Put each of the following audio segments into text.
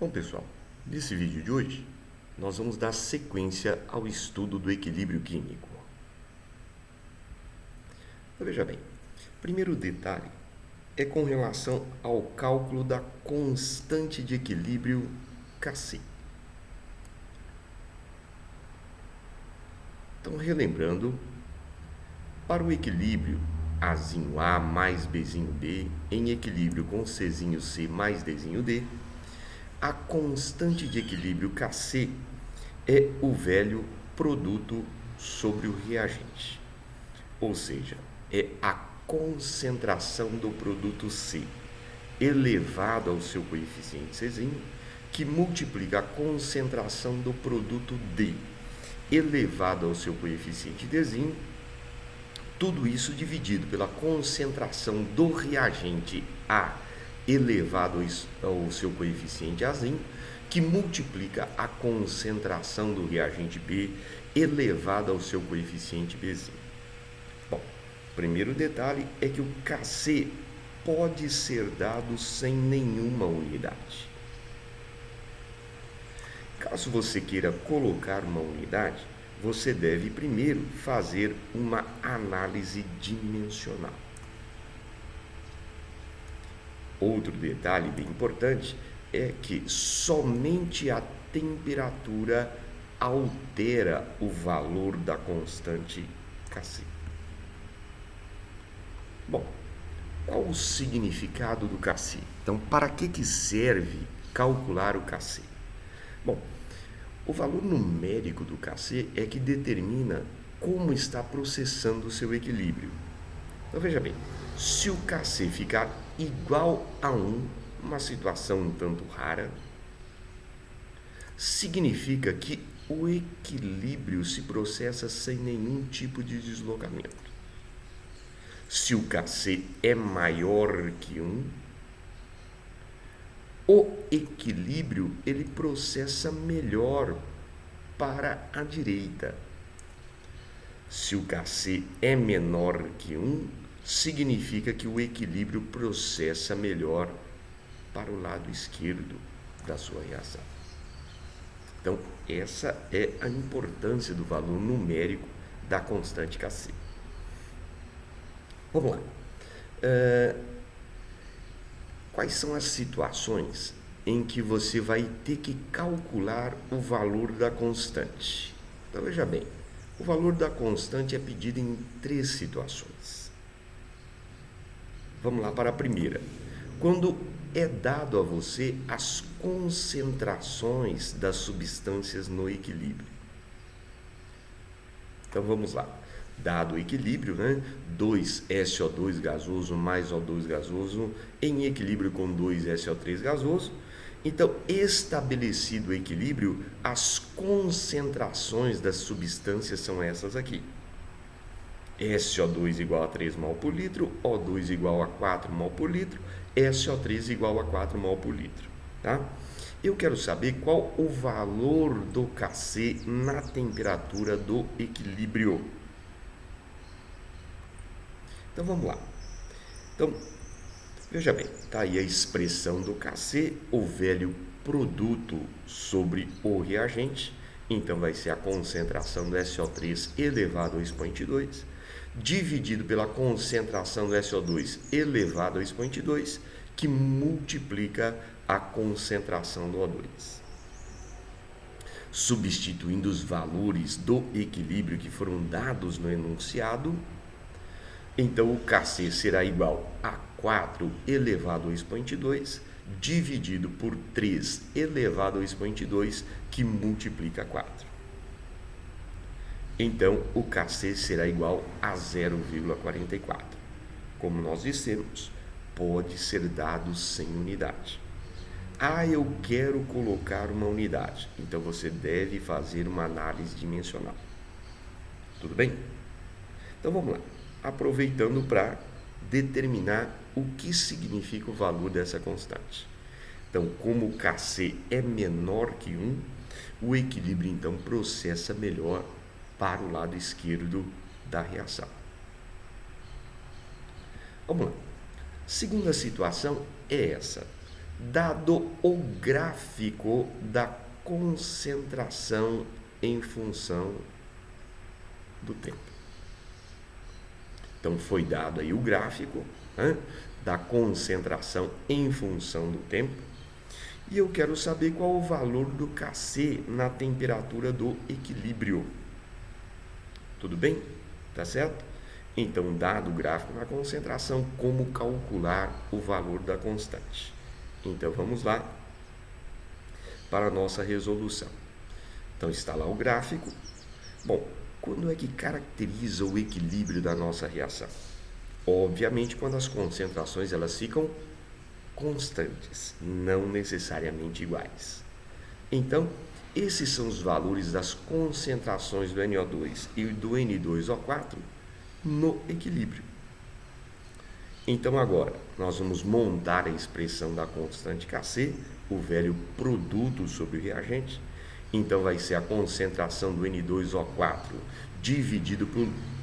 Bom, pessoal, nesse vídeo de hoje, nós vamos dar sequência ao estudo do equilíbrio químico. Então, veja bem, o primeiro detalhe é com relação ao cálculo da constante de equilíbrio Kc. Então, relembrando, para o equilíbrio Azinho A mais Bzinho B em equilíbrio com Czinho C mais Dzinho D, a constante de equilíbrio Kc é o velho produto sobre o reagente, ou seja, é a concentração do produto C elevado ao seu coeficiente Czinho, que multiplica a concentração do produto D elevado ao seu coeficiente Dzinho, tudo isso dividido pela concentração do reagente A elevado ao seu coeficiente Azinho, que multiplica a concentração do reagente B elevado ao seu coeficiente Bzinho. Bom, o primeiro detalhe é que o Kc pode ser dado sem nenhuma unidade. Caso você queira colocar uma unidade, você deve primeiro fazer uma análise dimensional. Outro detalhe bem importante é que somente a temperatura altera o valor da constante Kc. Bom, qual o significado do Kc? Então, para que serve calcular o Kc? Bom, o valor numérico do Kc é que determina como está processando o seu equilíbrio. Então, veja bem, se o Kc ficar igual a 1, uma situação um tanto rara, significa que o equilíbrio se processa sem nenhum tipo de deslocamento. Se o Kc é maior que 1, o equilíbrio ele processa melhor para a direita. Se o Kc é menor que 1, significa que o equilíbrio processa melhor para o lado esquerdo da sua reação. Então, essa é a importância do valor numérico da constante Kc. Vamos lá. Quais são as situações em que você vai ter que calcular o valor da constante? Então, veja bem, o valor da constante é pedido em 3 situações. Vamos lá para a primeira. Quando é dado a você as concentrações das substâncias no equilíbrio. Então, vamos lá. Dado o equilíbrio, 2SO2 gasoso mais O2 gasoso em equilíbrio com 2SO3 gasoso. Então, estabelecido o equilíbrio, as concentrações das substâncias são essas aqui. SO2 igual a 3 mol por litro, O2 igual a 4 mol por litro, SO3 igual a 4 mol por litro. Tá? Eu quero saber qual o valor do Kc na temperatura do equilíbrio. Então, vamos lá. Então, veja bem, está aí a expressão do Kc, o velho produto sobre o reagente. Então, vai ser a concentração do SO3 elevado ao expoente 2, dividido pela concentração do SO2 elevado ao expoente 2, que multiplica a concentração do O2. Substituindo os valores do equilíbrio que foram dados no enunciado, então o Kc será igual a 4 elevado ao expoente 2, dividido por 3 elevado ao expoente 2, que multiplica 4. Então, o Kc será igual a 0,44. Como nós dissemos, pode ser dado sem unidade. Eu quero colocar uma unidade. Então, você deve fazer uma análise dimensional. Tudo bem? Então, vamos lá. Aproveitando para determinar o que significa o valor dessa constante. Então, como o Kc é menor que 1, o equilíbrio, então, processa melhor para o lado esquerdo da reação. Vamos lá. Segunda situação é essa. dado o gráfico da concentração em função do tempo. Então, foi dado aí o gráfico, né, da concentração em função do tempo. E eu quero saber qual o valor do Kc na temperatura do equilíbrio. Tudo bem? Tá certo? Então, dado o gráfico na concentração, como calcular o valor da constante? Então, vamos lá para a nossa resolução. Então, está lá o gráfico. Bom, quando é que caracteriza o equilíbrio da nossa reação? Obviamente, quando as concentrações elas ficam constantes, não necessariamente iguais. Então, esses são os valores das concentrações do NO2 e do N2O4 no equilíbrio. Então, agora, nós vamos montar a expressão da constante Kc, o velho produto sobre o reagente. Então, vai ser a concentração do N2O4 dividido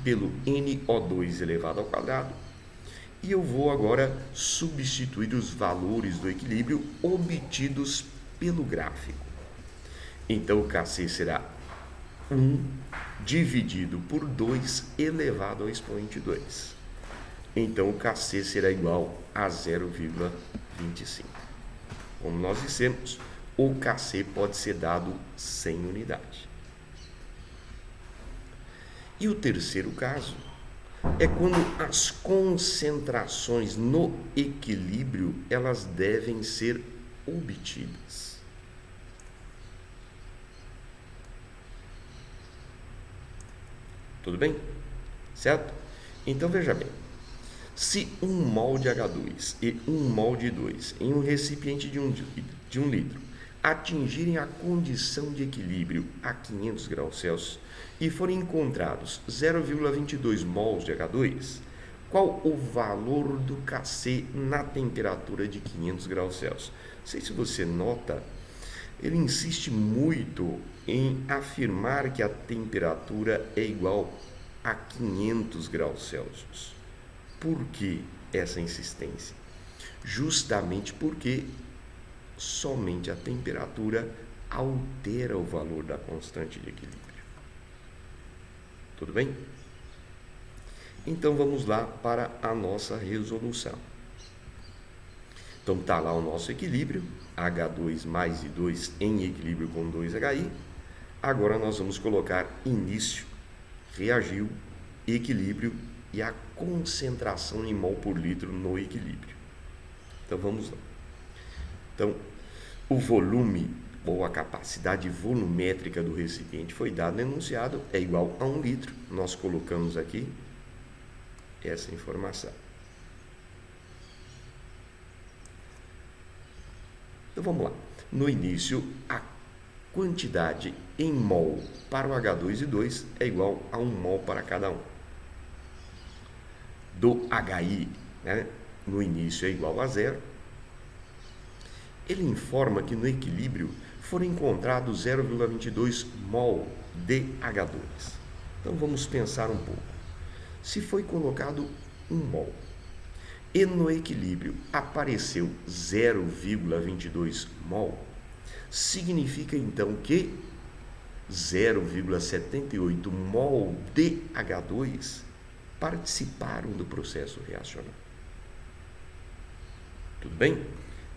pelo NO2 elevado ao quadrado. E eu vou agora substituir os valores do equilíbrio obtidos pelo gráfico. Então, o Kc será 1 dividido por 2 elevado ao expoente 2. Então, o Kc será igual a 0,25. Como nós dissemos, o Kc pode ser dado sem unidade. E o terceiro caso é quando as concentrações no equilíbrio elas devem ser obtidas. Tudo bem? Certo? Então veja bem, se 1 mol de H2 e 1 mol de 2 em um recipiente de 1 litro atingirem a condição de equilíbrio a 500 graus Celsius e forem encontrados 0,22 mols de H2, qual o valor do Kc na temperatura de 500 graus Celsius? Não sei se você nota, ele insiste muito em afirmar que a temperatura é igual a 500 graus Celsius. Por que essa insistência? Justamente porque somente a temperatura altera o valor da constante de equilíbrio. Tudo bem? Então vamos lá para a nossa resolução. Então está lá o nosso equilíbrio, H2 mais I2 em equilíbrio com 2HI. Agora nós vamos colocar início, reagiu, equilíbrio e a concentração em mol por litro no equilíbrio. Então vamos lá. Então, o volume ou a capacidade volumétrica do recipiente foi dado no enunciado, é igual a 1 litro. Nós colocamos aqui essa informação. Então vamos lá. No início, a quantidade em mol para o H2 e 2 é igual a 1 mol para cada um. Do HI, né, no início é igual a 0. Ele informa que no equilíbrio foram encontrados 0,22 mol de H2. Então vamos pensar um pouco. Se foi colocado 1 mol e no equilíbrio apareceu 0,22 mol, significa então que 0,78 mol de H2 participaram do processo reacionário. Tudo bem?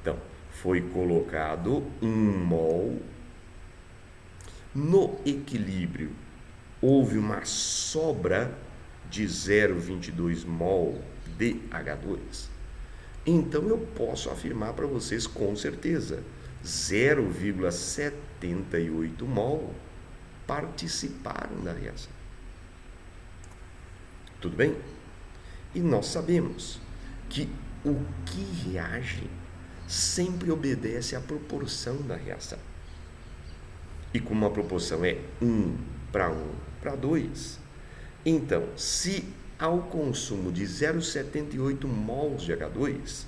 Então, foi colocado 1 mol, no equilíbrio houve uma sobra de 0,22 mol de H2. Então eu posso afirmar para vocês com certeza, 0,78 mol participaram da reação. Tudo bem? E nós sabemos que o que reage sempre obedece à proporção da reação. E como a proporção é 1 para 1 para 2, então, se ao consumo de 0,78 mols de H2,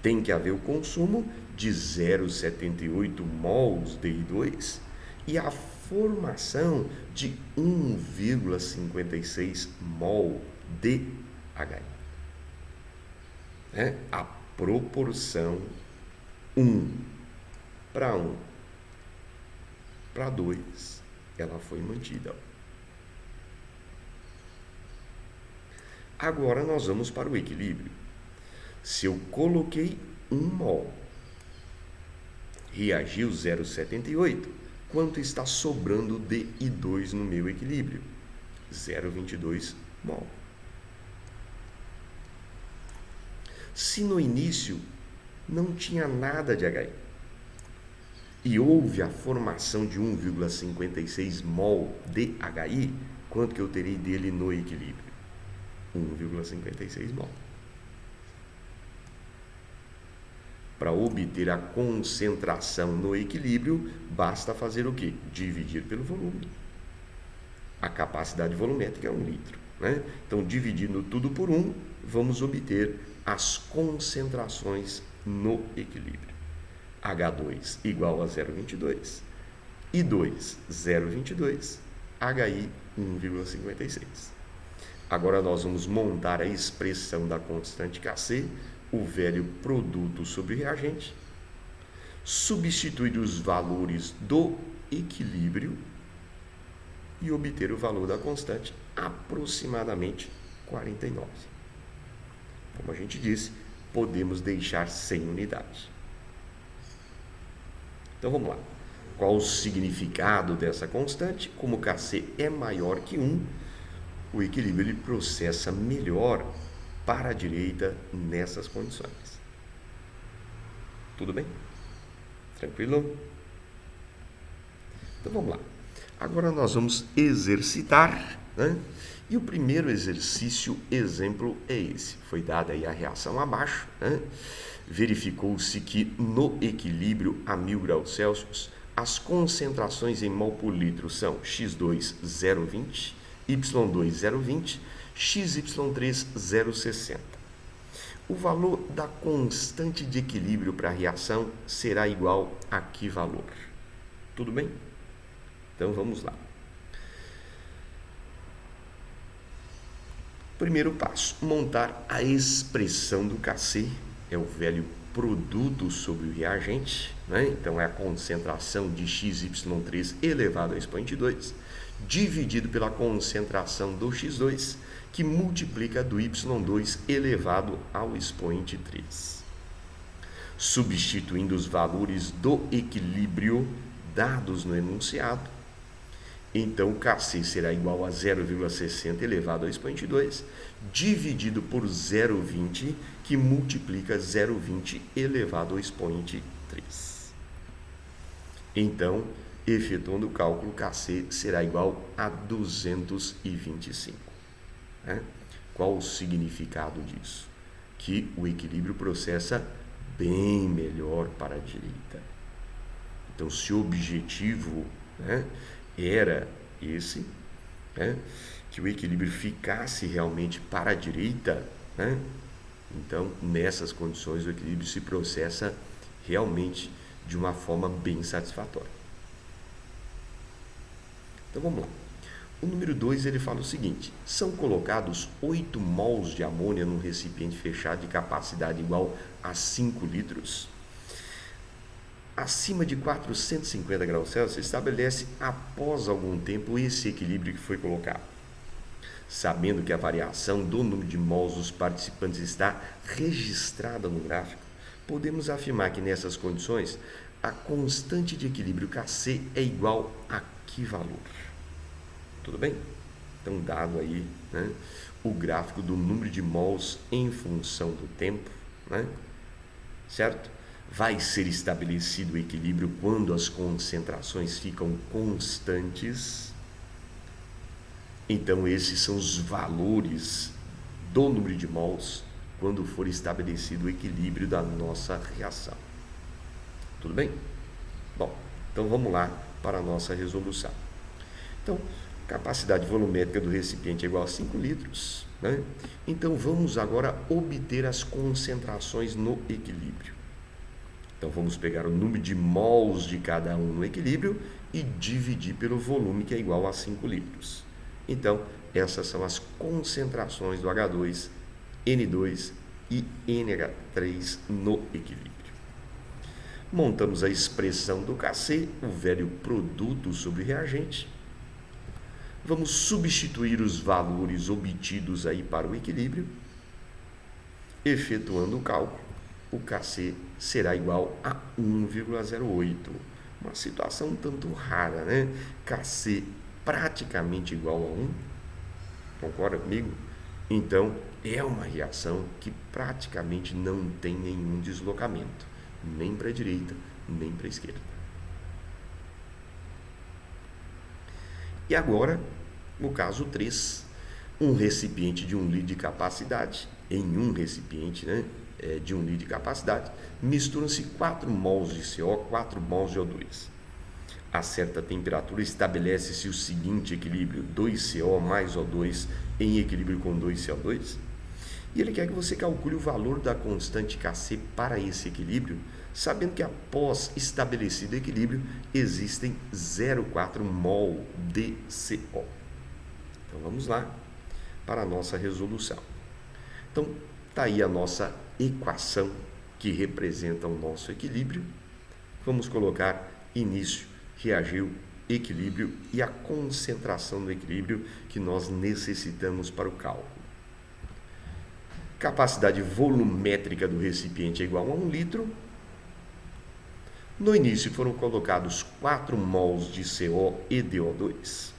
tem que haver o consumo de 0,78 mols de I2 e a formação de 1,56 mol de HI. A proporção 1 para 1 para 2, ela foi mantida. Agora nós vamos para o equilíbrio. Se eu coloquei 1 mol, reagiu 0,78, quanto está sobrando de I2 no meu equilíbrio? 0,22 mol. Se no início não tinha nada de HI e houve a formação de 1,56 mol de HI, quanto que eu terei dele no equilíbrio? 1,56 mol. Para obter a concentração no equilíbrio, basta fazer o quê? Dividir pelo volume. A capacidade volumétrica é 1 litro, né? Então, dividindo tudo por 1, vamos obter as concentrações no equilíbrio. H2 igual a 0,22, I2 0,22, HI 1,56. Agora nós vamos montar a expressão da constante Kc, o velho produto sobre reagente, substituir os valores do equilíbrio e obter o valor da constante, aproximadamente 49. Como a gente disse, podemos deixar sem unidade. Então vamos lá. Qual o significado dessa constante? Como Kc é maior que 1, o equilíbrio ele processa melhor para a direita nessas condições. Tudo bem? Tranquilo? Então vamos lá. Agora nós vamos exercitar, né? E o primeiro exercício, exemplo, é esse. Foi dada aí a reação abaixo, né? Verificou-se que no equilíbrio a 1000 graus Celsius, as concentrações em mol por litro são X2 0,20, Y2 0,20, XY3 0,60. O valor da constante de equilíbrio para a reação será igual a que valor? Tudo bem? Então vamos lá. Primeiro passo, montar a expressão do Kc, é o velho produto sobre o reagente, né? Então é a concentração de XY3 elevado ao expoente 2, dividido pela concentração do X2, que multiplica do Y2 elevado ao expoente 3. Substituindo os valores do equilíbrio dados no enunciado, então Kc será igual a 0,60 elevado ao expoente 2, dividido por 0,20, que multiplica 0,20 elevado ao expoente 3. Então, efetuando o cálculo, Kc será igual a 225. Né? Qual o significado disso? Que o equilíbrio processa bem melhor para a direita. Então, se o objetivo, né, era esse, né, que o equilíbrio ficasse realmente para a direita, né, então, nessas condições, o equilíbrio se processa realmente de uma forma bem satisfatória. Então, vamos lá. O número 2, ele fala o seguinte: são colocados 8 mols de amônia num recipiente fechado de capacidade igual a 5 litros. Acima de 450 graus Celsius, se estabelece após algum tempo esse equilíbrio que foi colocado. Sabendo que a variação do número de mols dos participantes está registrada no gráfico, podemos afirmar que nessas condições a constante de equilíbrio Kc é igual a que valor? Tudo bem? Então, dado aí, né, o gráfico do número de mols em função do tempo, né, certo? Vai ser estabelecido o equilíbrio quando as concentrações ficam constantes. Então, esses são os valores do número de mols quando for estabelecido o equilíbrio da nossa reação. Tudo bem? Bom, então vamos lá para a nossa resolução. Então, capacidade volumétrica do recipiente é igual a 5 litros, né? Então, vamos agora obter as concentrações no equilíbrio. Então, vamos pegar o número de mols de cada um no equilíbrio e dividir pelo volume, que é igual a 5 litros. Então, essas são as concentrações do H2, N2 e NH3 no equilíbrio. Montamos a expressão do Kc, o velho produto sobre reagente. Vamos substituir os valores obtidos aí para o equilíbrio. Efetuando o cálculo, o Kc será igual a 1,08. Uma situação um tanto rara, né? Kc praticamente igual a 1. Concorda comigo? Então, é uma reação que praticamente não tem nenhum deslocamento, nem para a direita, nem para a esquerda. E agora, no caso 3, um recipiente de 1 litro de capacidade, em um recipiente, né, de 1 litro de capacidade, misturam-se 4 mols de CO, 4 mols de O2. A certa temperatura estabelece-se o seguinte equilíbrio: 2CO mais O2 em equilíbrio com 2CO2. E ele quer que você calcule o valor da constante Kc para esse equilíbrio, sabendo que após estabelecido o equilíbrio, existem 0,4 mol de CO. Então vamos lá para a nossa resolução. Então está aí a nossa equação que representa o nosso equilíbrio. Vamos colocar início, reagiu, equilíbrio e a concentração do equilíbrio que nós necessitamos para o cálculo. Capacidade volumétrica do recipiente é igual a 1 litro. No início foram colocados 4 mols de CO e de O2.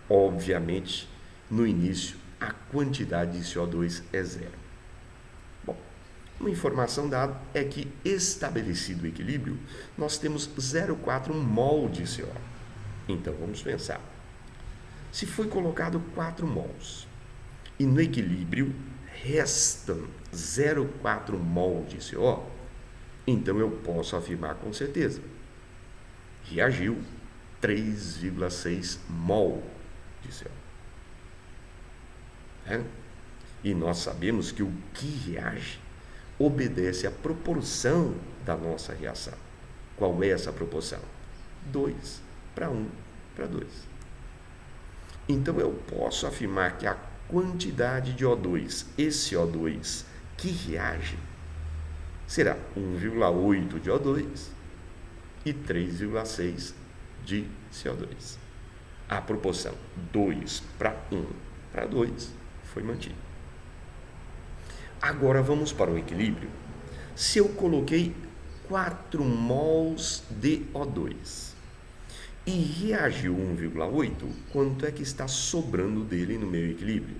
Obviamente, no início, a quantidade de CO2 é 0. Bom, uma informação dada é que, estabelecido o equilíbrio, nós temos 0,4 mol de CO. Então, vamos pensar. Se foi colocado 4 mols e no equilíbrio restam 0,4 mol de CO, então eu posso afirmar com certeza: reagiu 3,6 mol de CO. E nós sabemos que o que reage obedece à proporção da nossa reação. Qual é essa proporção? 2 para 1 para 2. Então eu posso afirmar que a quantidade de O2, esse O2 que reage, será 1,8 de O2 e 3,6 de CO2. A proporção 2 para 1 para 2 foi mantida. Agora vamos para o equilíbrio. Se eu coloquei 4 mols de O2 e reagiu 1,8, quanto é que está sobrando dele no meu equilíbrio?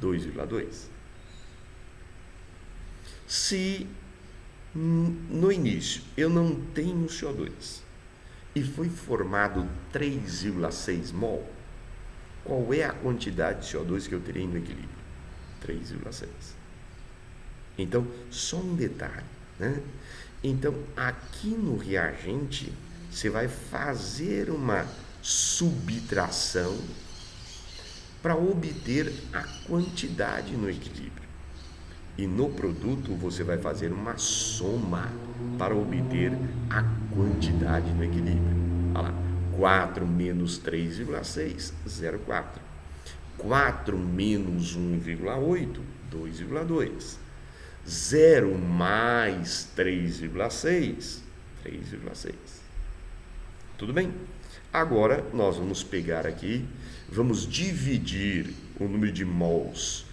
2,2. Se no início eu não tenho CO2 e foi formado 3,6 mol, qual é a quantidade de CO2 que eu terei no equilíbrio? 3,6. Então, só um detalhe, né? Então, aqui no reagente, você vai fazer uma subtração para obter a quantidade no equilíbrio. E no produto, você vai fazer uma soma para obter a quantidade no equilíbrio. Olha lá, 4 menos 3,6, 0,4. 4 menos 1,8, 2,2. 0 mais 3,6, 3,6. Tudo bem? Agora, nós vamos pegar aqui, vamos dividir o número de mols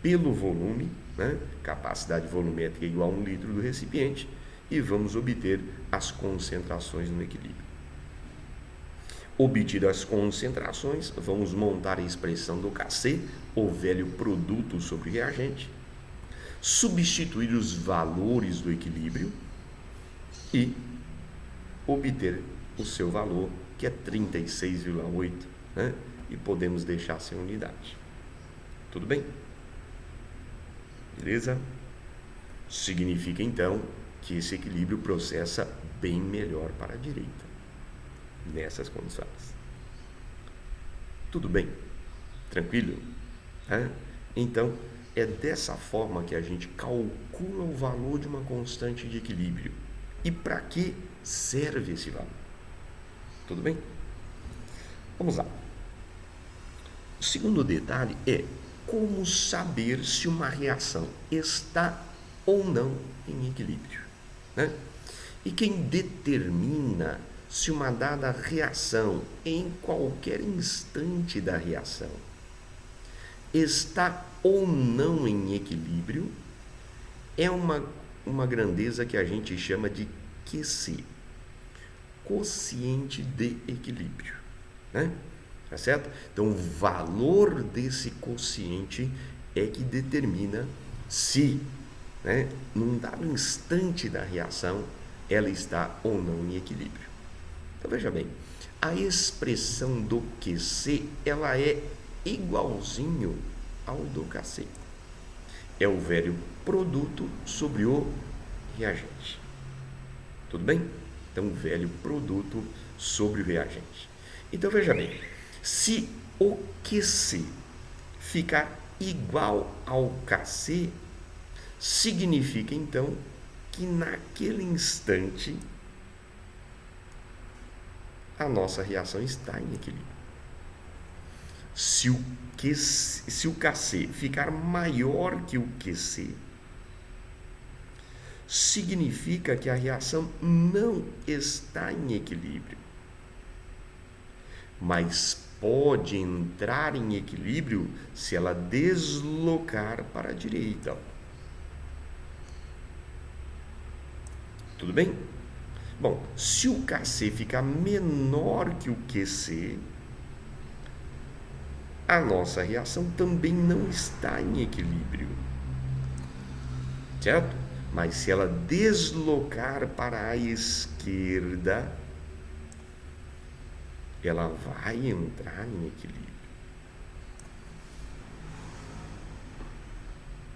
pelo volume, né? Capacidade volumétrica igual a 1 litro do recipiente, e vamos obter as concentrações no equilíbrio. Obtidas as concentrações, vamos montar a expressão do Kc, o velho produto sobre reagente, substituir os valores do equilíbrio e obter o seu valor, que é 36,8, né? E podemos deixar sem unidade. Tudo bem? Beleza? Significa então que esse equilíbrio processa bem melhor para a direita, nessas condições. Tudo bem? Tranquilo? Então, é dessa forma que a gente calcula o valor de uma constante de equilíbrio. E para que serve esse valor? Tudo bem? Vamos lá. O segundo detalhe é como saber se uma reação está ou não em equilíbrio, né? E quem determina se uma dada reação, em qualquer instante da reação, está ou não em equilíbrio, é uma grandeza que a gente chama de QC, quociente de equilíbrio, né? Tá certo? Então, o valor desse quociente é que determina se, né, num dado instante da reação, ela está ou não em equilíbrio. Então, veja bem, a expressão do QC, ela é igualzinho ao do KC. É o velho produto sobre o reagente. Tudo bem? Então, o velho produto sobre o reagente. Então, veja bem, se o QC ficar igual ao KC, significa, então, que naquele instante a nossa reação está em equilíbrio. Se o KC ficar maior que o QC, significa que a reação não está em equilíbrio, mas pode entrar em equilíbrio se ela deslocar para a direita. Tudo bem? Bom, se o KC ficar menor que o QC, a nossa reação também não está em equilíbrio, certo? Mas se ela deslocar para a esquerda, ela vai entrar em equilíbrio.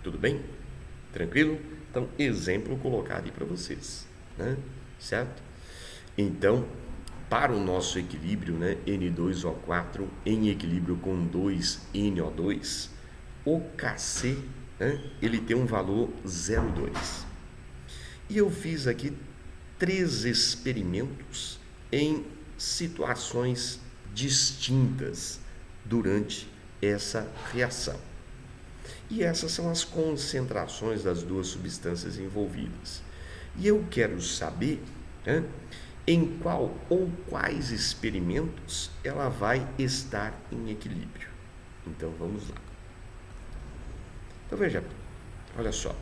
Tudo bem? Tranquilo? Então, exemplo colocado aí para vocês, né? Certo? Então, para o nosso equilíbrio, né, N2O4 em equilíbrio com 2NO2, o KC, né, ele tem um valor 0,2. E eu fiz aqui 3 experimentos em situações distintas durante essa reação. E essas são as concentrações das duas substâncias envolvidas. E eu quero saber, né, em qual ou quais experimentos ela vai estar em equilíbrio. Então vamos lá. Então veja, olha só,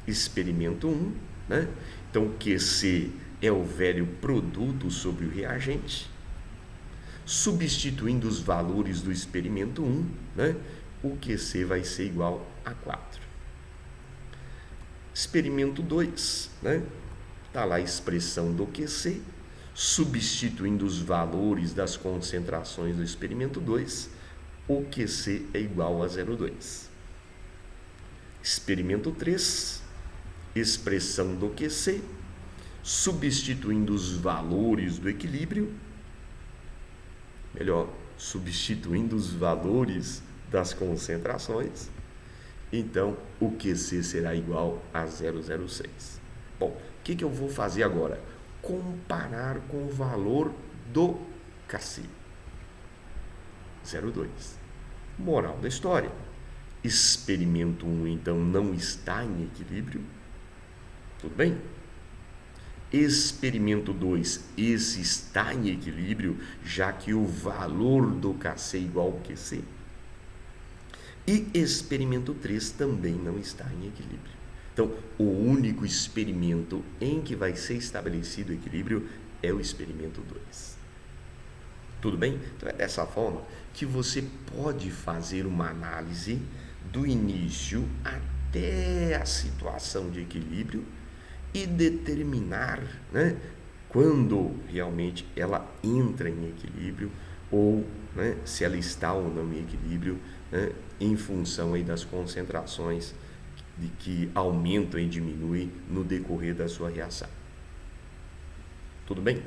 experimento 1, né? Então QC é o velho produto sobre o reagente. Substituindo os valores do experimento 1, né, o QC vai ser igual a 4. Experimento 2, né? Está lá a expressão do QC, substituindo os valores das concentrações do experimento 2, o QC é igual a 0,2. Experimento 3, expressão do QC, substituindo os valores do equilíbrio, melhor, substituindo os valores das concentrações, então o QC será igual a 0,06. Bom, o que eu vou fazer agora? Comparar com o valor do KC. 0,2. Moral da história. Experimento 1, então, não está em equilíbrio. Tudo bem? Experimento 2, esse está em equilíbrio, já que o valor do KC é igual ao QC. E experimento 3 também não está em equilíbrio. Então, o único experimento em que vai ser estabelecido o equilíbrio é o experimento 2. Tudo bem? Então, é dessa forma que você pode fazer uma análise do início até a situação de equilíbrio e determinar, né, quando realmente ela entra em equilíbrio ou, né, se ela está ou não em equilíbrio, né, em função aí das concentrações de que aumentam e diminuem no decorrer da sua reação. Tudo bem?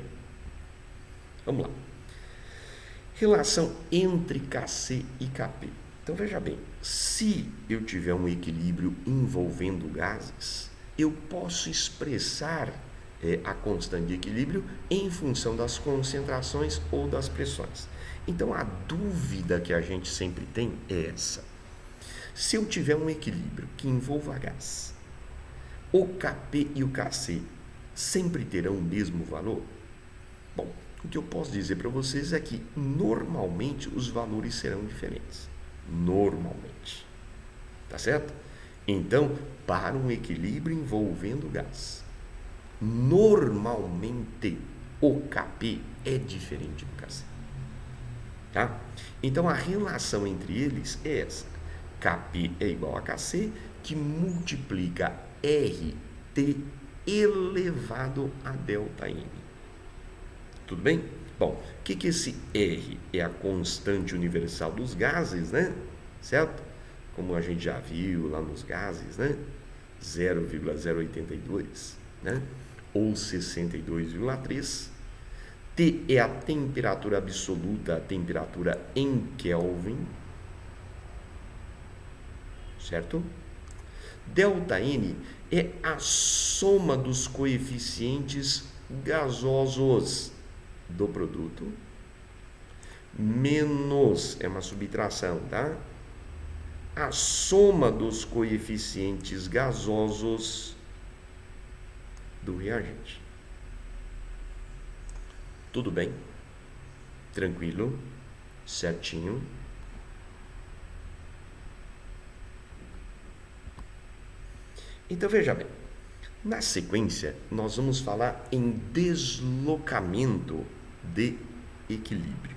Vamos lá. Relação entre KC e KP. Então veja bem, se eu tiver um equilíbrio envolvendo gases, eu posso expressar a constante de equilíbrio em função das concentrações ou das pressões. Então a dúvida que a gente sempre tem é essa. Se eu tiver um equilíbrio que envolva gás, o KP e o KC sempre terão o mesmo valor? Bom, o que eu posso dizer para vocês é que normalmente os valores serão diferentes. Normalmente. Tá certo? Então, para um equilíbrio envolvendo gás, normalmente o Kp é diferente do Kc. Tá? Então, a relação entre eles é essa. Kp é igual a Kc, que multiplica RT elevado a ΔN. Tudo bem? Bom, o que esse R é? A constante universal dos gases, né? Certo? Como a gente já viu lá nos gases, né? 0,082, né? Ou 62,3. T é a temperatura absoluta, a temperatura em Kelvin, certo? ΔN é a soma dos coeficientes gasosos do produto, menos, é uma subtração, tá? A soma dos coeficientes gasosos do reagente. Tudo bem? Tranquilo? Certinho? Então veja bem, na sequência nós vamos falar em deslocamento de equilíbrio.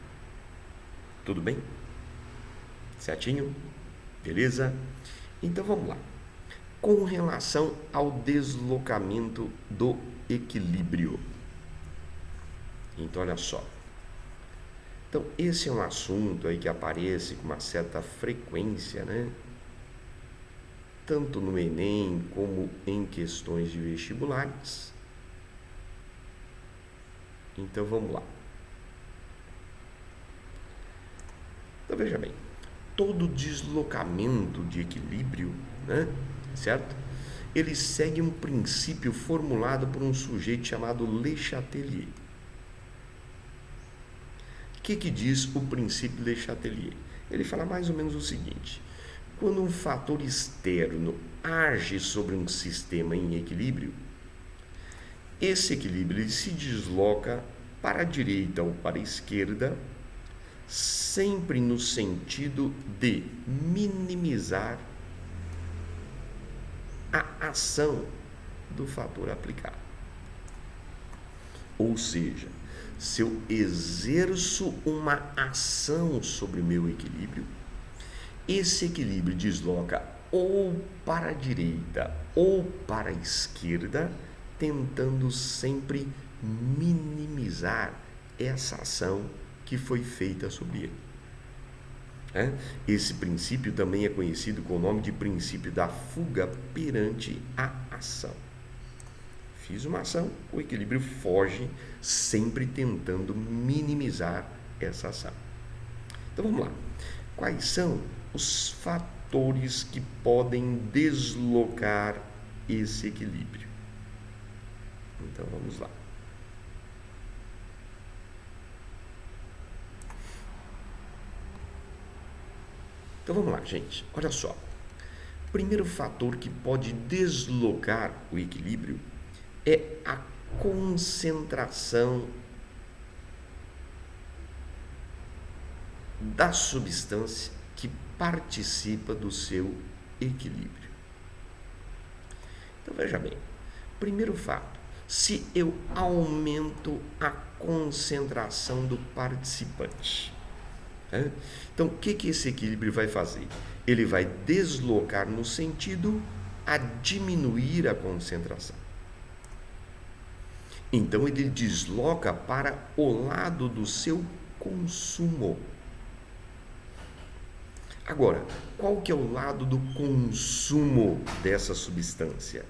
Tudo bem? Certinho? Beleza? Então vamos lá. Com relação ao deslocamento do equilíbrio. Então olha só. Então esse é um assunto aí que aparece com uma certa frequência, né? Tanto no Enem como em questões de vestibulares. Então vamos lá. Então veja bem, todo deslocamento de equilíbrio, né, certo? Ele segue um princípio formulado por um sujeito chamado Le Chatelier. O que diz o princípio Le Chatelier? Ele fala mais ou menos o seguinte: quando um fator externo age sobre um sistema em equilíbrio, esse equilíbrio ele se desloca para a direita ou para a esquerda, sempre no sentido de minimizar a ação do fator aplicado. Ou seja, se eu exerço uma ação sobre o meu equilíbrio, esse equilíbrio desloca ou para a direita ou para a esquerda, tentando sempre minimizar essa ação que foi feita sobre ele. Esse princípio também é conhecido com o nome de princípio da fuga perante a ação. Fiz uma ação, o equilíbrio foge, sempre tentando minimizar essa ação. Então vamos lá. Quais são os fatores que podem deslocar esse equilíbrio? Então vamos lá. Então vamos lá, gente. Olha só. O primeiro fator que pode deslocar o equilíbrio é a concentração da substância que participa do seu equilíbrio. Então veja bem, primeiro fato, se eu aumento a concentração do participante, então o que esse equilíbrio vai fazer? Ele vai deslocar no sentido a diminuir a concentração. Então ele desloca para o lado do seu consumo. Agora, qual que é o lado do consumo dessa substância?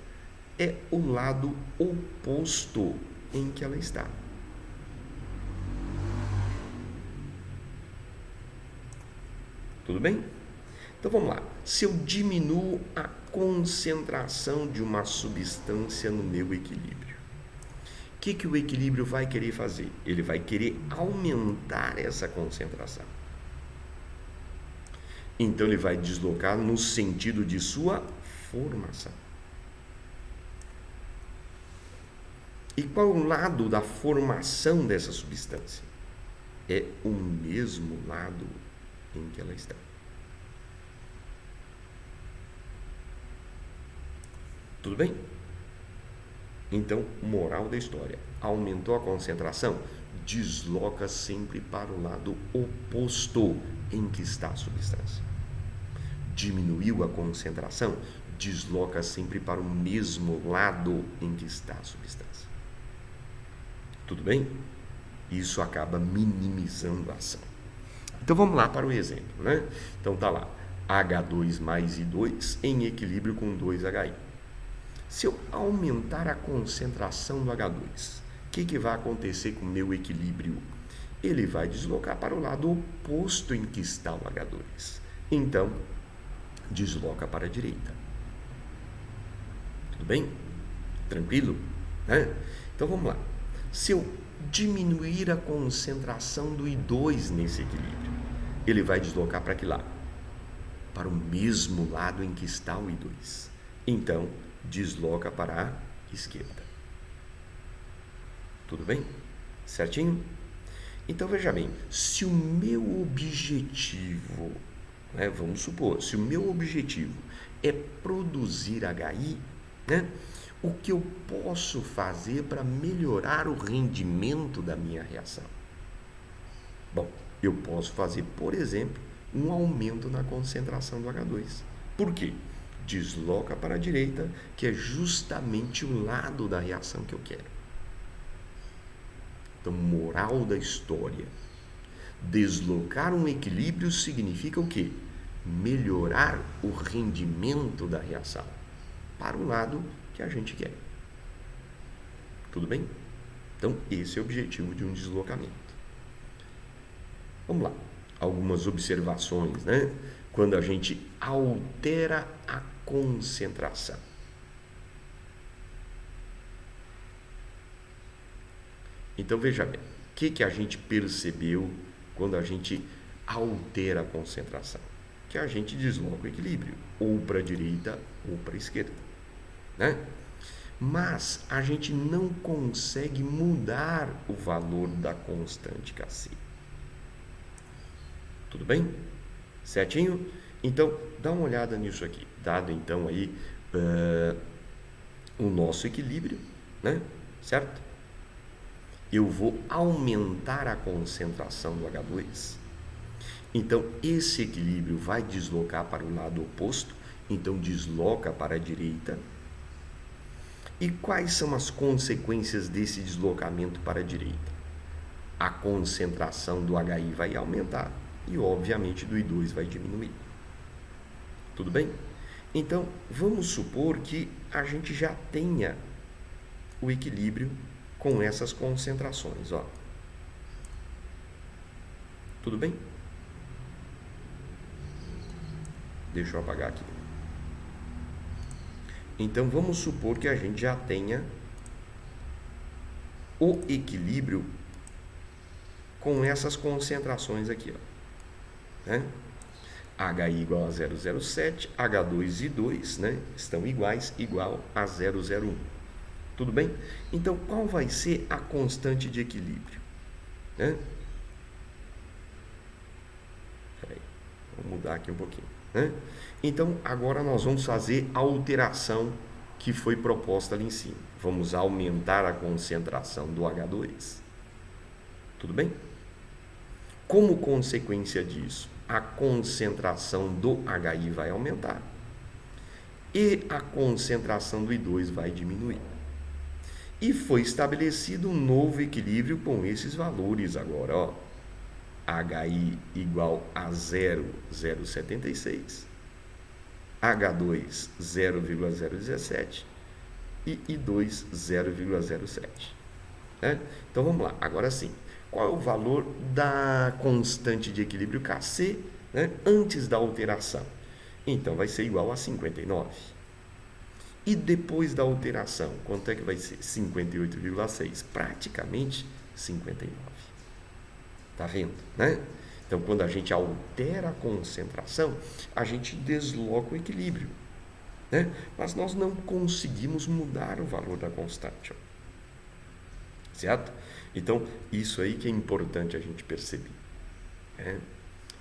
É o lado oposto em que ela está. Tudo bem? Então vamos lá. Se eu diminuo a concentração de uma substância no meu equilíbrio, o que o equilíbrio vai querer fazer? Ele vai querer aumentar essa concentração. Então ele vai deslocar no sentido de sua formação. E qual é o lado da formação dessa substância? É o mesmo lado em que ela está. Tudo bem? Então, moral da história: aumentou a concentração, desloca sempre para o lado oposto em que está a substância. Diminuiu a concentração, desloca sempre para o mesmo lado em que está a substância. Tudo bem? Isso acaba minimizando a ação. Então vamos lá para o exemplo, né? Então tá lá, H2 mais I2 em equilíbrio com 2HI. Se eu aumentar a concentração do H2, o que vai acontecer com o meu equilíbrio? Ele vai deslocar para o lado oposto em que está o H2. Então, desloca para a direita. Tudo bem? Tranquilo? Né? Então vamos lá. Se eu diminuir a concentração do I2 nesse equilíbrio, ele vai deslocar para que lado? Para o mesmo lado em que está o I2. Então, desloca para a esquerda. Tudo bem? Certinho? Então, veja bem, se o meu objetivo, né, vamos supor, se o meu objetivo é produzir HI, né, o que eu posso fazer para melhorar o rendimento da minha reação? Bom, eu posso fazer, por exemplo, um aumento na concentração do H2. Por quê? Desloca para a direita, que é justamente o lado da reação que eu quero. Então, moral da história: deslocar um equilíbrio significa o quê? Melhorar o rendimento da reação para o lado que a gente quer. Tudo bem? Então, esse é o objetivo de um deslocamento. Vamos lá. Algumas observações, né? Quando a gente altera a concentração. Então, veja bem, o que a gente percebeu quando a gente altera a concentração? Que a gente desloca o equilíbrio, ou para a direita ou para a esquerda, né? Mas a gente não consegue mudar o valor da constante Kc. Tudo bem? Certinho? Então, dá uma olhada nisso aqui. Dado então aí o nosso equilíbrio, né? Certo? Eu vou aumentar a concentração do H2. Então, esse equilíbrio vai deslocar para o lado oposto. Então, desloca para a direita. E quais são as consequências desse deslocamento para a direita? A concentração do HI vai aumentar e, obviamente, do I2 vai diminuir. Tudo bem? Então, vamos supor que a gente já tenha o equilíbrio com essas concentrações, ó. Tudo bem? Deixa eu apagar aqui. Então, vamos supor que a gente já tenha o equilíbrio com essas concentrações aqui, ó, né? HI igual a 0,07, H2 e 2, né, estão iguais, igual a 0,01. Tudo bem? Então, qual vai ser a constante de equilíbrio? Né? Peraí, vou mudar aqui um pouquinho. Né? Então, agora nós vamos fazer a alteração que foi proposta ali em cima. Vamos aumentar a concentração do H2. Tudo bem? Como consequência disso, a concentração do HI vai aumentar e a concentração do I2 vai diminuir. E foi estabelecido um novo equilíbrio com esses valores agora, ó. HI igual a 0,076, H2 0,017 e I2 0,07. Né? Então vamos lá, agora sim. Qual é o valor da constante de equilíbrio Kc, né, antes da alteração? Então vai ser igual a 59. E depois da alteração, quanto é que vai ser? 58,6, praticamente 59. Tá vendo, né? Então, quando a gente altera a concentração, a gente desloca o equilíbrio, né? Mas nós não conseguimos mudar o valor da constante. certo? Então, isso aí que é importante a gente perceber, né?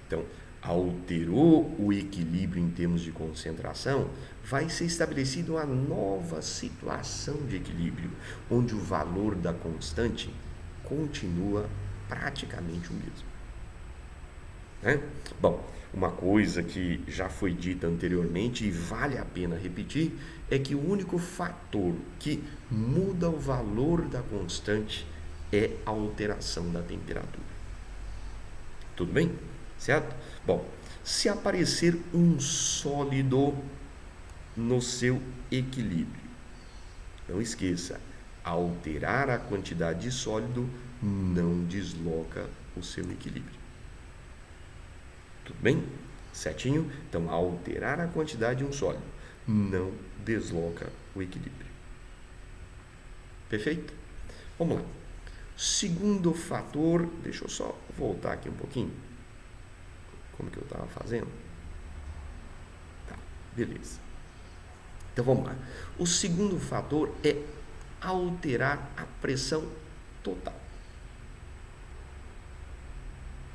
Então, alterou o equilíbrio em termos de concentração, vai ser estabelecida uma nova situação de equilíbrio, onde o valor da constante continua praticamente o mesmo, né? Bom, uma coisa que já foi dita anteriormente e vale a pena repetir é que o único fator que muda o valor da constante é a alteração da temperatura. Tudo bem? Certo? Bom, se aparecer um sólido no seu equilíbrio, não esqueça, alterar a quantidade de sólido não desloca o seu equilíbrio. Tudo bem? Certinho? Então, alterar a quantidade de um sólido não desloca o equilíbrio. Perfeito? Vamos lá. Segundo fator, deixa eu só voltar aqui um pouquinho. Como que eu estava fazendo? Tá, beleza. Então vamos lá. O segundo fator é alterar a pressão total.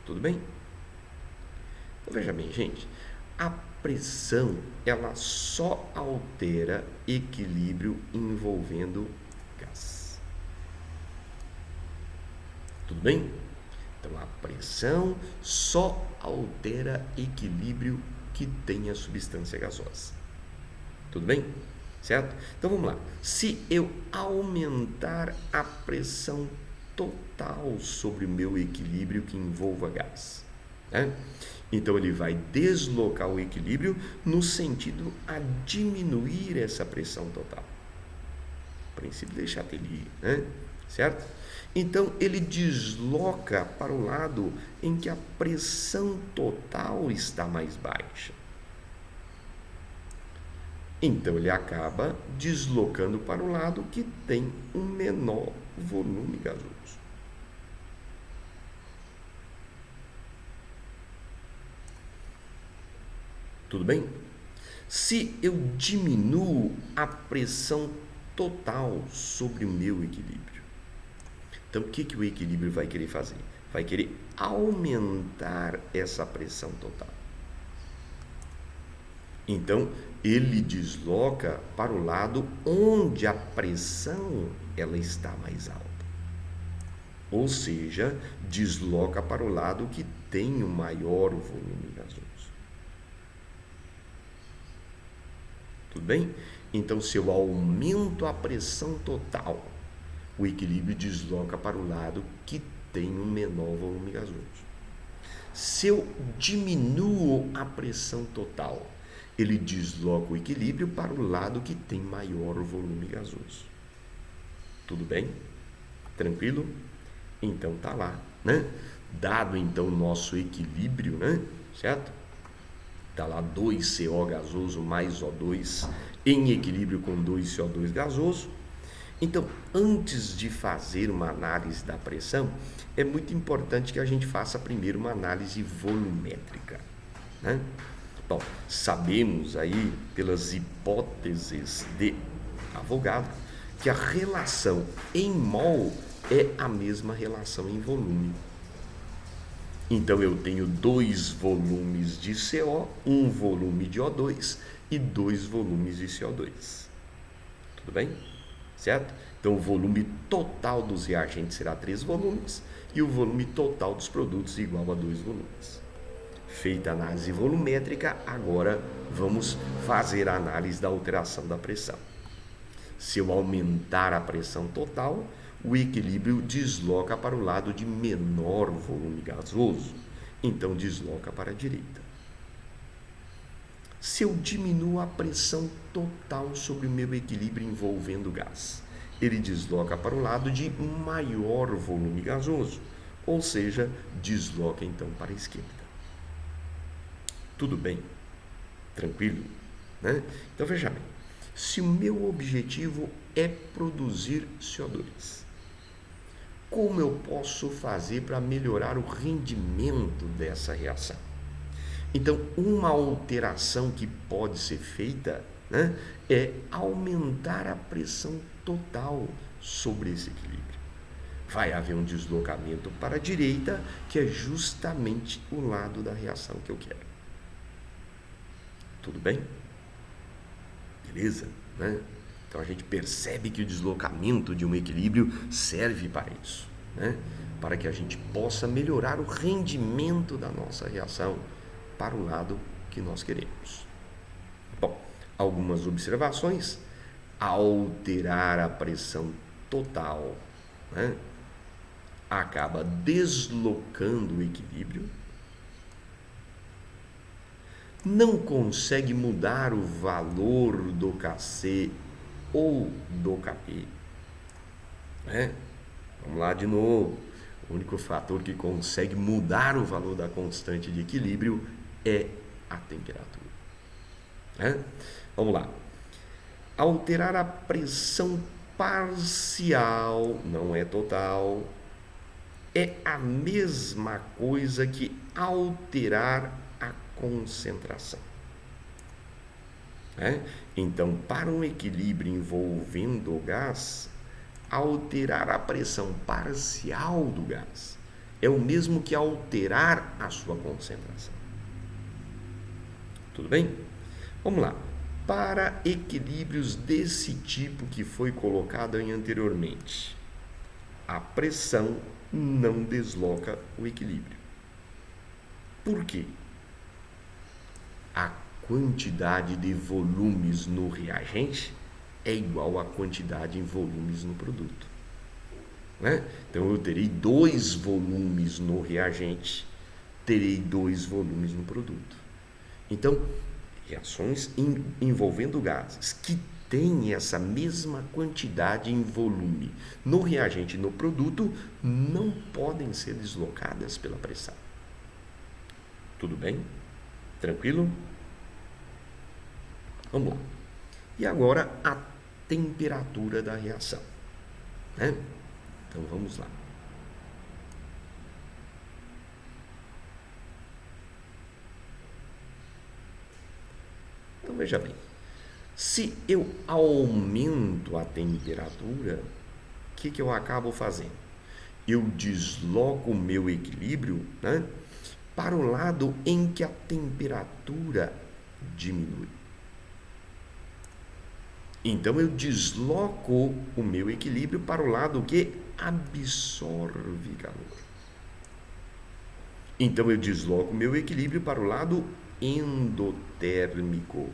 Tudo bem? Então veja bem, gente. A pressão, ela só altera equilíbrio envolvendo gás. Tudo bem? Então a pressão só altera equilíbrio que tenha substância gasosa. Tudo bem? Certo? Então vamos lá. Se eu aumentar a pressão total sobre o meu equilíbrio que envolva gás, né? Então ele vai deslocar o equilíbrio no sentido a diminuir essa pressão total. Princípio de Chatelier, né? Certo? Então ele desloca para o lado em que a pressão total está mais baixa. Então ele acaba deslocando para o lado que tem um menor volume gasoso. Tudo bem? Se eu diminuo a pressão total sobre o meu equilíbrio, então o que o equilíbrio vai querer fazer? Vai querer aumentar essa pressão total. Então ele desloca para o lado onde a pressão ela está mais alta. Ou seja, desloca para o lado que tem o maior volume gasoso. Tudo bem? Então, se eu aumento a pressão total, o equilíbrio desloca para o lado que tem um menor volume gasoso. Se eu diminuo a pressão total, ele desloca o equilíbrio para o lado que tem maior volume gasoso. Tudo bem? Tranquilo? Então tá lá, né? Dado então o nosso equilíbrio, né? Certo? Tá lá 2CO gasoso mais O2 em equilíbrio com 2CO2 gasoso. Então, antes de fazer uma análise da pressão, é muito importante que a gente faça primeiro uma análise volumétrica, né? Bom, sabemos aí, pelas hipóteses de Avogadro, que a relação em mol é a mesma relação em volume. Então, eu tenho 2 volumes de CO, 1 volume de O2 e 2 volumes de CO2. Tudo bem? Certo? Então, o volume total dos reagentes será 3 volumes e o volume total dos produtos igual a 2 volumes. Feita a análise volumétrica, agora vamos fazer a análise da alteração da pressão. Se eu aumentar a pressão total, o equilíbrio desloca para o lado de menor volume gasoso, então desloca para a direita. Se eu diminuo a pressão total sobre o meu equilíbrio envolvendo gás, ele desloca para o lado de maior volume gasoso, ou seja, desloca então para a esquerda. Tudo bem? Tranquilo? Né? Então veja bem, se o meu objetivo é produzir CO2, como eu posso fazer para melhorar o rendimento dessa reação? Então, uma alteração que pode ser feita, né, é aumentar a pressão total sobre esse equilíbrio. vai haver um deslocamento para a direita, que é justamente o lado da reação que eu quero. Tudo bem? Beleza? Né? Então a gente percebe que o deslocamento de um equilíbrio serve para isso, né? Para que a gente possa melhorar o rendimento da nossa reação para o lado que nós queremos. Bom, algumas observações. Alterar a pressão total, né, acaba deslocando o equilíbrio, não consegue mudar o valor do Kc ou do Kp, né? Vamos lá de novo. O único fator que consegue mudar o valor da constante de equilíbrio é a temperatura, né? Vamos lá. Alterar a pressão parcial, não é total, é a mesma coisa que alterar a concentração. Então, para um equilíbrio envolvendo o gás, alterar a pressão parcial do gás é o mesmo que alterar a sua concentração. Tudo bem? Vamos lá. Para equilíbrios desse tipo que foi colocado anteriormente, a pressão não desloca o equilíbrio. Por quê? A quantidade de volumes no reagente é igual à quantidade em volumes no produto, né? Então eu terei 2 volumes no reagente, terei 2 volumes no produto. Então, reações envolvendo gases que têm essa mesma quantidade em volume no reagente e no produto não podem ser deslocadas pela pressão. Tudo bem? Tranquilo? Vamos lá. E agora a temperatura da reação, né? Então vamos lá. Então veja bem, se eu aumento a temperatura, o que eu acabo fazendo? Eu desloco o meu equilíbrio, né, para o lado em que a temperatura diminui. Então eu desloco o meu equilíbrio para o lado que absorve calor. Então eu desloco o meu equilíbrio para o lado endotérmico.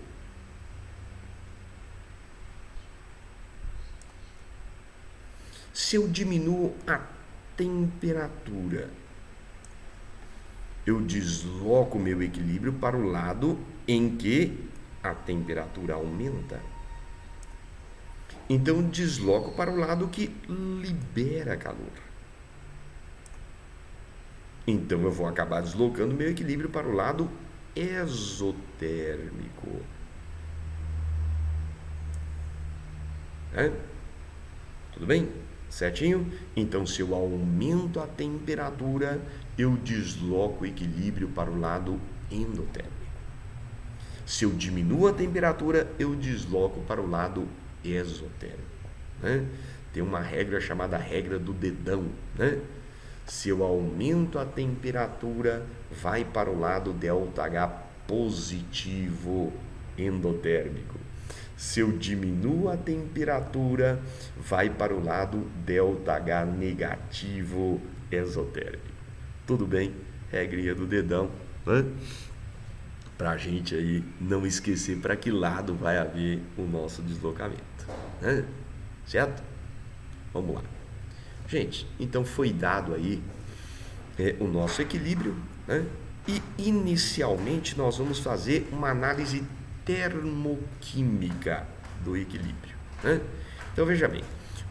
Se eu diminuo a temperatura, eu desloco o meu equilíbrio para o lado em que a temperatura aumenta. Então eu desloco para o lado que libera calor. Então eu vou acabar deslocando o meu equilíbrio para o lado exotérmico. Tudo bem? Certinho? Então, se eu aumento a temperatura, eu desloco o equilíbrio para o lado endotérmico. Se eu diminuo a temperatura, eu desloco para o lado exotérmico, né? Tem uma regra chamada regra do dedão, né? Se eu aumento a temperatura, vai para o lado ΔH positivo endotérmico. Se eu diminuo a temperatura, vai para o lado ΔH negativo exotérmico. Tudo bem? Regrinha do dedão, né? Para a gente aí não esquecer para que lado vai haver o nosso deslocamento, né? Certo? Vamos lá. Gente, então foi dado aí o nosso equilíbrio, né? E inicialmente nós vamos fazer uma análise termoquímica do equilíbrio, né? Então veja bem,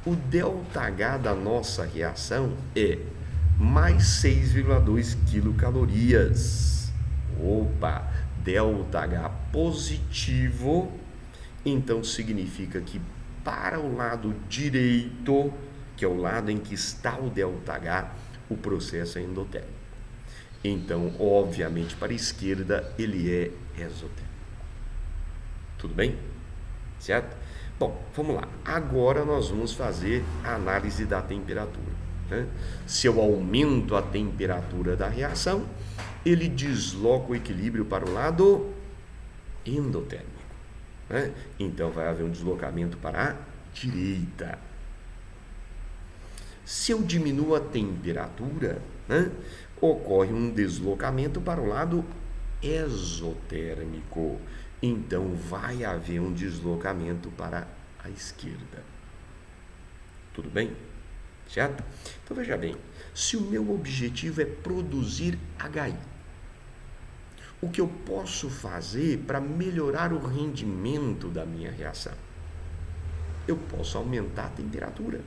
o ΔH da nossa reação é mais 6,2 quilocalorias. Opa! ΔH positivo, então significa que para o lado direito, que é o lado em que está o ΔH, o processo é endotérmico. Então, obviamente, para a esquerda ele é exotérmico. Tudo bem? Certo? Bom, vamos lá. Agora nós vamos fazer a análise da temperatura. né? Se eu aumento a temperatura da reação, ele desloca o equilíbrio para o lado endotérmico, né? Então vai haver um deslocamento para a direita. Se eu diminuo a temperatura, né, ocorre um deslocamento para o lado exotérmico. Então vai haver um deslocamento para a esquerda. Tudo bem? Certo? Então veja bem, se o meu objetivo é produzir HI, o que eu posso fazer para melhorar o rendimento da minha reação? Eu posso aumentar a temperatura.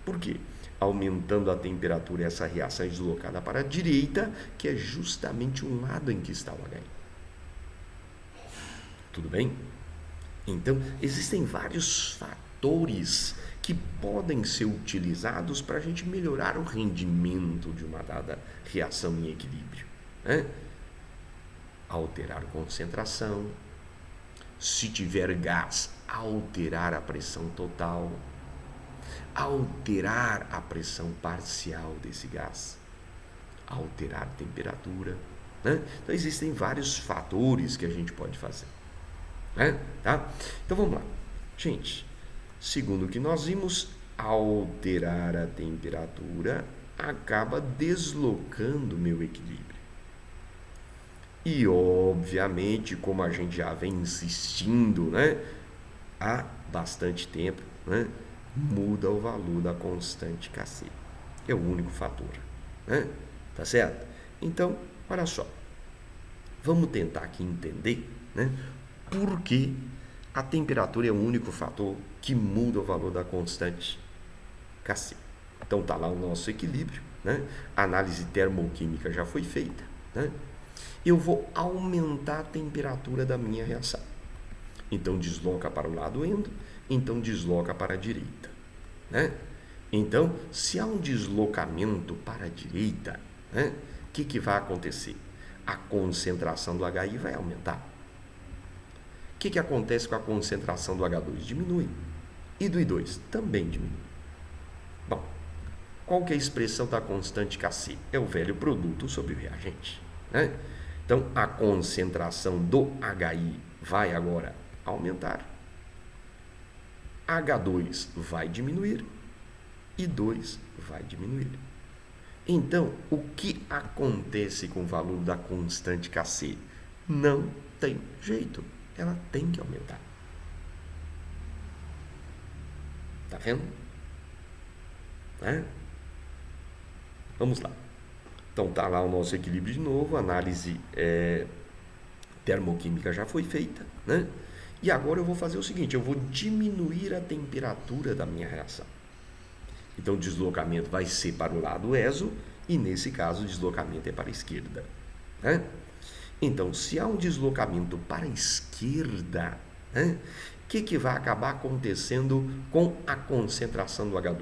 Por quê? Aumentando a temperatura, essa reação é deslocada para a direita, que é justamente o lado em que está o HI. Tudo bem? Então, existem vários fatores que podem ser utilizados para a gente melhorar o rendimento de uma dada reação em equilíbrio, né? Alterar a concentração, se tiver gás, alterar a pressão total, alterar a pressão parcial desse gás, alterar a temperatura, né? Então existem vários fatores que a gente pode fazer, né? Tá? Então vamos lá, gente. Segundo o que nós vimos, alterar a temperatura acaba deslocando o meu equilíbrio. E obviamente, como a gente já vem insistindo, né, há bastante tempo, né, muda o valor da constante Kc. É o único fator, né? Tá certo? Então, olha só. Vamos tentar aqui entender, né, por que a temperatura é o único fator que muda o valor da constante Kc. Então tá lá o nosso equilíbrio, né? A análise termoquímica já foi feita, né? Eu vou aumentar a temperatura da minha reação. Então desloca para o lado endo, então desloca para a direita, né? Então, se há um deslocamento para a direita, né, o que vai acontecer? A concentração do HI vai aumentar. O que acontece com a concentração do H2? Diminui. E do I2? Também diminui. Bom, qual que é a expressão da constante Kc? É o velho produto sobre o reagente, né? Então, a concentração do HI vai agora aumentar. H2 vai diminuir. I2 vai diminuir. Então, o que acontece com o valor da constante Kc? Não tem jeito. Ela tem que aumentar. Tá vendo? Né? Vamos lá. Então tá lá o nosso equilíbrio de novo, a análise termoquímica já foi feita, né? E agora eu vou fazer o seguinte, eu vou diminuir a temperatura da minha reação. Então o deslocamento vai ser para o lado exo e nesse caso o deslocamento é para a esquerda, né? Então se há um deslocamento para a esquerda, né, o que vai acabar acontecendo com a concentração do H2?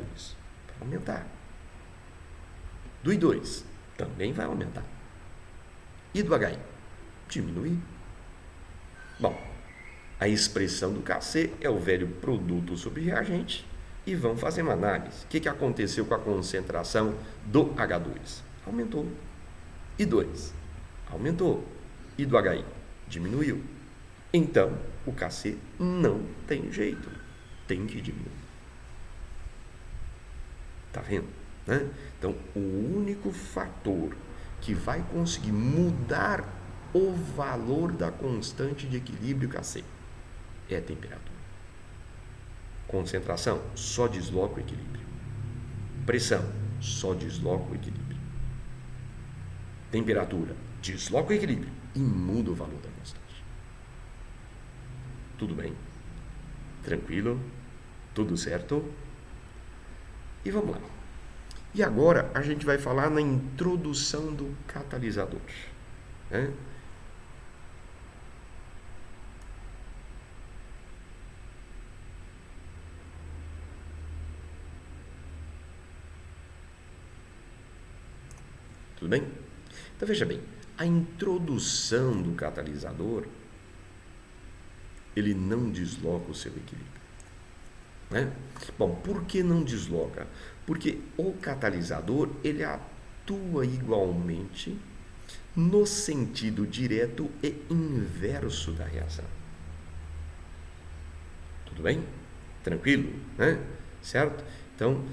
Vai aumentar. Do I2 também vai aumentar. E do HI? Diminuir. Bom, a expressão do Kc é o velho produto sobre reagente e vamos fazer uma análise. O que aconteceu com a concentração do H2? Aumentou. I2? Aumentou. E do HI? Diminuiu. Então, o Kc não tem jeito. Tem que diminuir. Tá vendo? Né? Então, o único fator que vai conseguir mudar o valor da constante de equilíbrio Kc é a temperatura. Concentração, só desloca o equilíbrio. Pressão, só desloca o equilíbrio. Temperatura, desloca o equilíbrio e muda o valor da constante. Tudo bem? Tranquilo? Tudo certo? E vamos lá. E agora a gente vai falar na introdução do catalisador, né? Tudo bem? Então veja bem, a introdução do catalisador, ele não desloca o seu equilíbrio. né? Bom, por que não desloca? Porque o catalisador ele atua igualmente no sentido direto e inverso da reação. Tudo bem? Tranquilo, né? Certo? Então,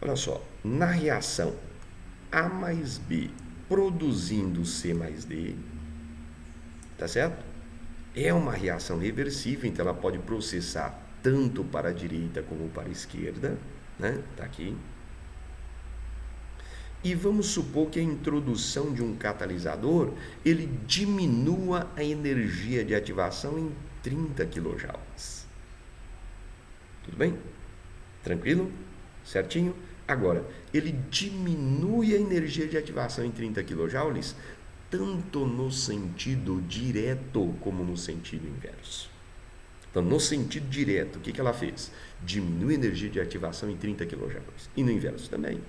olha só, na reação A mais B produzindo C mais D, tá certo? É uma reação reversível, então ela pode processar tanto para a direita como para a esquerda, né? Tá aqui. E vamos supor que a introdução de um catalisador, ele diminua a energia de ativação em 30 kJ. Tudo bem? Tranquilo? Certinho? Agora, ele diminui a energia de ativação em 30 kJ, tanto no sentido direto como no sentido inverso. Então, no sentido direto, o que ela fez? Diminui a energia de ativação em 30 kJ. E no inverso também.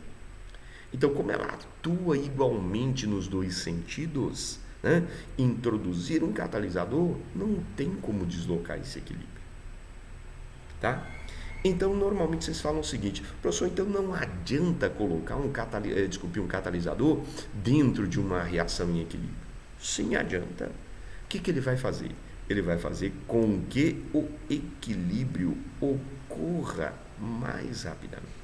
Então, como ela atua igualmente nos dois sentidos, né, introduzir um catalisador não tem como deslocar esse equilíbrio. Tá? Então, normalmente vocês falam o seguinte: professor, então não adianta colocar um catalisador dentro de uma reação em equilíbrio. Sim, adianta. O que ele vai fazer? Ele vai fazer com que o equilíbrio ocorra mais rapidamente.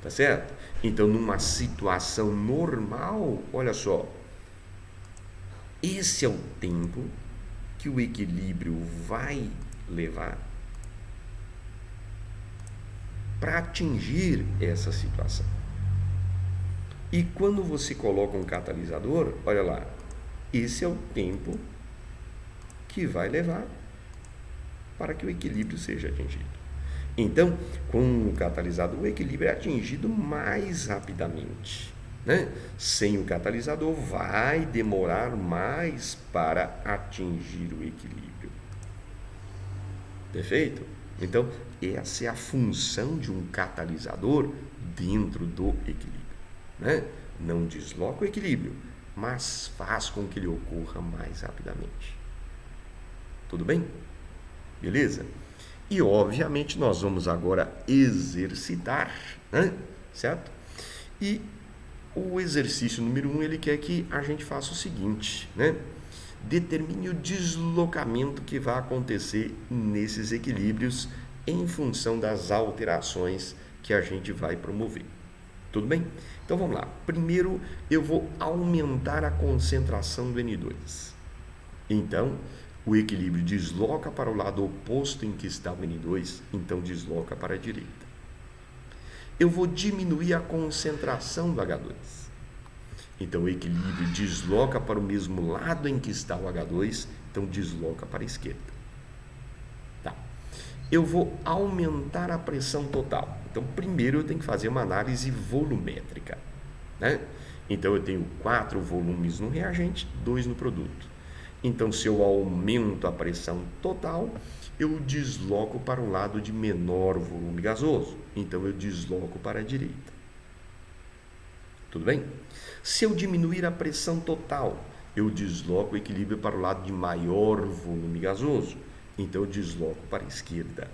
Tá certo? Então, numa situação normal, olha só, esse é o tempo que o equilíbrio vai levar para atingir essa situação. E quando você coloca um catalisador, olha lá, esse é o tempo que vai levar para que o equilíbrio seja atingido. Então, com o catalisador, o equilíbrio é atingido mais rapidamente, né? Sem o catalisador, vai demorar mais para atingir o equilíbrio. Perfeito? Então, essa é a função de um catalisador dentro do equilíbrio, né? Não desloca o equilíbrio, mas faz com que ele ocorra mais rapidamente. Tudo bem? Beleza? E, obviamente, nós vamos agora exercitar, né? Certo? E o exercício número 1, ele quer que a gente faça o seguinte, né? Determine o deslocamento que vai acontecer nesses equilíbrios em função das alterações que a gente vai promover. Tudo bem? Então, vamos lá. Primeiro, eu vou aumentar a concentração do N2. Então, o equilíbrio desloca para o lado oposto em que está o N2, então desloca para a direita. Eu vou diminuir a concentração do H2. Então o equilíbrio desloca para o mesmo lado em que está o H2, então desloca para a esquerda. Tá. Eu vou aumentar a pressão total. Então primeiro eu tenho que fazer uma análise volumétrica, né? Então eu tenho 4 volumes no reagente, 2 no produto. Então, se eu aumento a pressão total, eu desloco para um lado de menor volume gasoso. Então, eu desloco para a direita. Tudo bem? Se eu diminuir a pressão total, eu desloco o equilíbrio para o lado de maior volume gasoso. Então, eu desloco para a esquerda.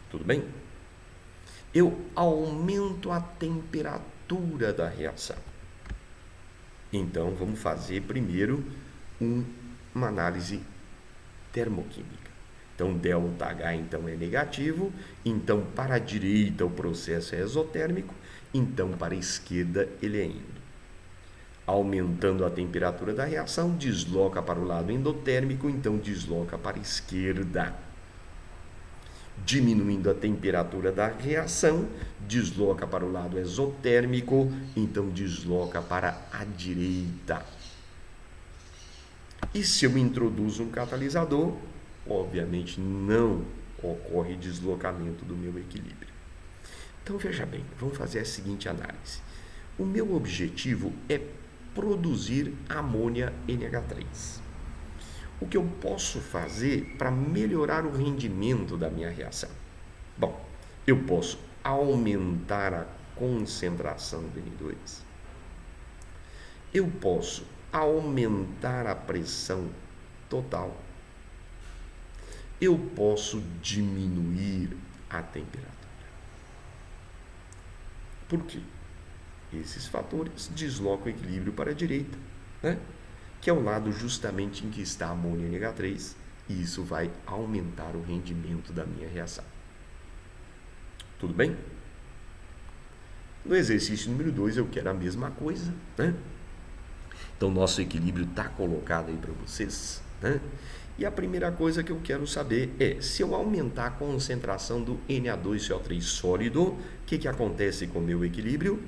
Tudo bem? Eu aumento a temperatura da reação. Então, vamos fazer primeiro uma análise termoquímica. Então, ΔH então é negativo, então para a direita o processo é exotérmico, então para a esquerda ele é endo. Aumentando a temperatura da reação, desloca para o lado endotérmico, então desloca para a esquerda. Diminuindo a temperatura da reação, desloca para o lado exotérmico, então desloca para a direita. E se eu introduzo um catalisador, obviamente não ocorre deslocamento do meu equilíbrio. Então veja bem, vamos fazer a seguinte análise. O meu objetivo é produzir amônia NH3. O que eu posso fazer para melhorar o rendimento da minha reação? Bom, eu posso aumentar a concentração do N2. eu posso aumentar a pressão total, eu posso diminuir a temperatura. Por quê? Esses fatores deslocam o equilíbrio para a direita, né? Que é o lado justamente em que está a amônia NH3, e isso vai aumentar o rendimento da minha reação. Tudo bem? No exercício número 2 eu quero a mesma coisa, né? Então nosso equilíbrio está colocado aí para vocês, né? E a primeira coisa que eu quero saber é, se eu aumentar a concentração do Na2CO3 sólido, o que acontece com o meu equilíbrio?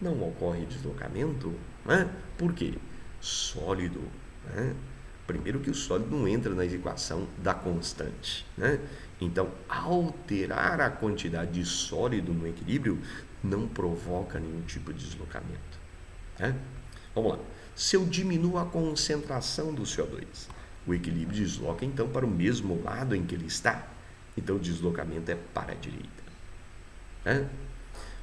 Não ocorre deslocamento, né? Por quê? Sólido, né? Primeiro que o sólido não entra na equação da constante, né? Então, alterar a quantidade de sólido no equilíbrio não provoca nenhum tipo de deslocamento, né? Vamos lá. Se eu diminuo a concentração do CO2, o equilíbrio desloca então para o mesmo lado em que ele está. Então, o deslocamento é para a direita, né?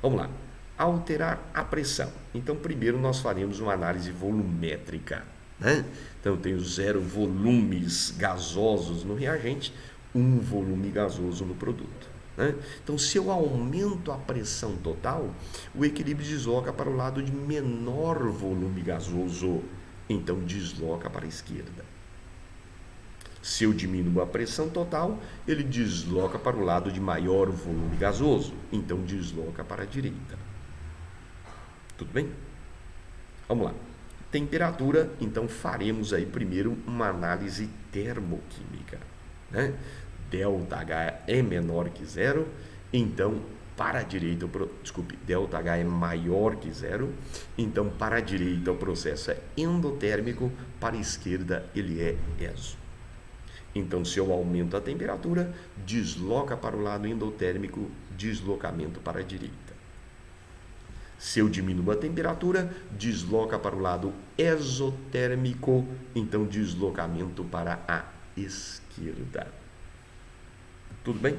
Vamos lá. Alterar a pressão. Então, primeiro nós faremos uma análise volumétrica, né? Então, eu tenho 0 volumes gasosos no reagente, 1 volume gasoso no produto, né? Então, se eu aumento a pressão total, o equilíbrio desloca para o lado de menor volume gasoso, então desloca para a esquerda. Se eu diminuo a pressão total, ele desloca para o lado de maior volume gasoso, então desloca para a direita. Tudo bem? Vamos lá. Temperatura, então faremos aí primeiro uma análise termoquímica, né? ΔH é menor que zero, então para a direita, ΔH é maior que zero, então para a direita o processo é endotérmico, para a esquerda ele é exo. Então, se eu aumento a temperatura, desloca para o lado endotérmico, deslocamento para a direita. Se eu diminuo a temperatura, desloca para o lado exotérmico, então deslocamento para a esquerda. Tudo bem?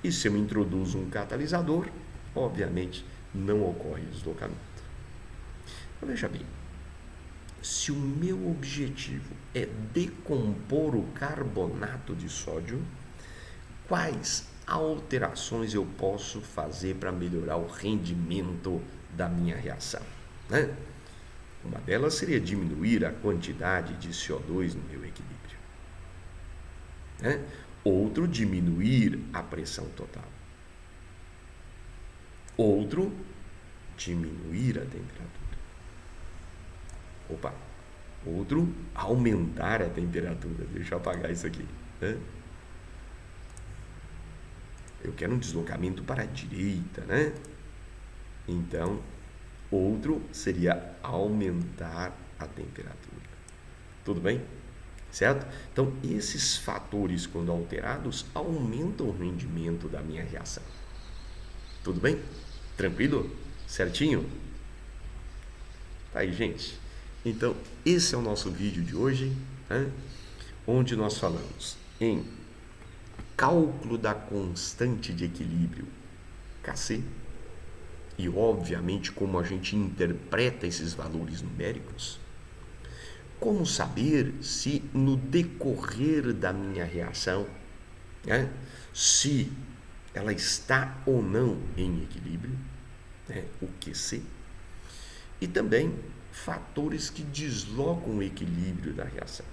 E se eu introduzo um catalisador, obviamente não ocorre deslocamento. Então, veja bem, se o meu objetivo é decompor o carbonato de sódio, quais alterações eu posso fazer para melhorar o rendimento da minha reação, né? Uma delas seria diminuir a quantidade de CO2 no meu equilíbrio, né? Outro, diminuir a pressão total. Outro, diminuir a temperatura. Outro, aumentar a temperatura. Deixa eu apagar isso aqui, né? Eu quero um deslocamento para a direita, né? Então, outro seria aumentar a temperatura. Tudo bem? Certo? Então, esses fatores, quando alterados, aumentam o rendimento da minha reação. Tudo bem? Tranquilo? Certinho? Tá aí, gente. Então, esse é o nosso vídeo de hoje, né? Onde nós falamos em cálculo da constante de equilíbrio, Kc, e obviamente como a gente interpreta esses valores numéricos, como saber se no decorrer da minha reação, né, se ela está ou não em equilíbrio, né, o QC, e também fatores que deslocam o equilíbrio da reação,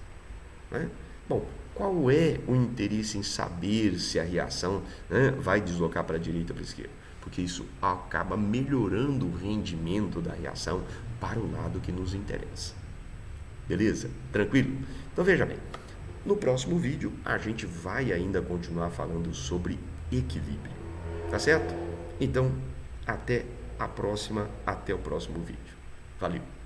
né? Bom, qual é o interesse em saber se a reação, né, vai deslocar para a direita ou para a esquerda? Porque isso acaba melhorando o rendimento da reação para o lado que nos interessa. Beleza? Tranquilo? Então veja bem, no próximo vídeo a gente vai ainda continuar falando sobre equilíbrio. Tá certo? Então, até o próximo vídeo. Valeu!